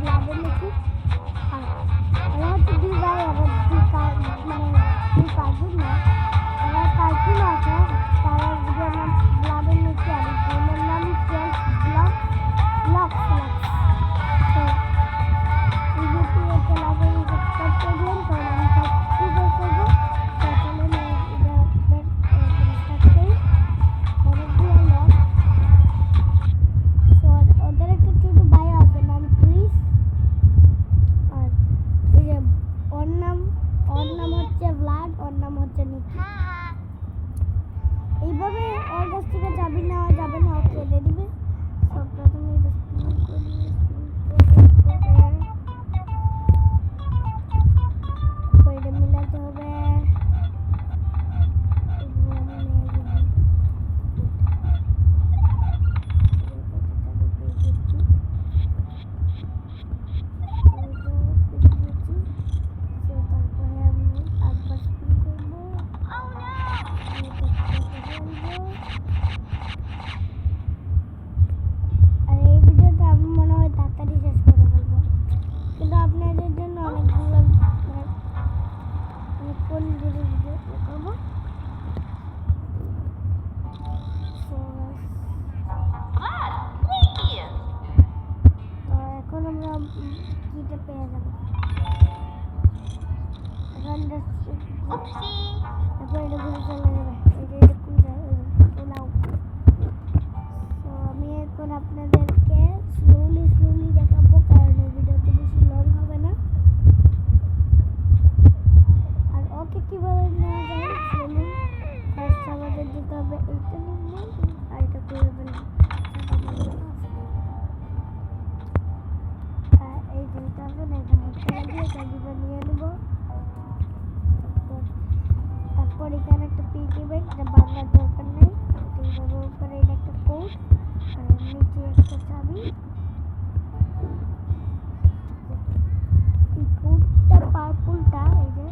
ব্লাডের লিকুইড। আর এরা হচ্ছে দুই ভাই, আবার দুই মানে দুই কাজিন না, এরা কার্টুন আছে। তারা ভিডিওর নাম ব্লাডের লিকুইড আর গেমের নাম চেস ব্লক ব্লক ব্লক। তো ইউটিউবে চলে আসবে, সাবস্ক্রাইব করবেন। কারণ আমি সব কিছু করবো। তো চলুন এটা স্টার্ট করি। ওদের একটা ছোট ভাই আছে, নাম ক্রিস। আর এই যে ওর নাম হচ্ছে ভ্লাড, ওর নাম হচ্ছে নিকি। এইভাবে ওর কাছ থেকে চাবি নেওয়া যাবে না, ওকে দিয়ে দিবে। সব প্রথমে এটা স্পিন করি, এটা মিলাতে হবে। আমি এখন আপনাদেরকে স্লোলি দেখাবো, কারণ এই ভিডিওটা বেশি লং হবে না। আর ওকে কিভাবে নেওয়া যায়, চলুন। ফার্স্ট আমাদের যেতে হবে এইটা নিয়ে, আর এটা করে ফেলবো। এই যেটা হবে না, এটা হাতে লাগিয়ে চাবিটা নিয়ে নেবো। তারপর এখানে একটা পিগি ব্যাংক, এটা বাংলার দরকার নেই। এইভাবে উপরে এটা একটা কোড, আর নিচে একটা চাবি। এই কোডটা পার্পলটা, এই যে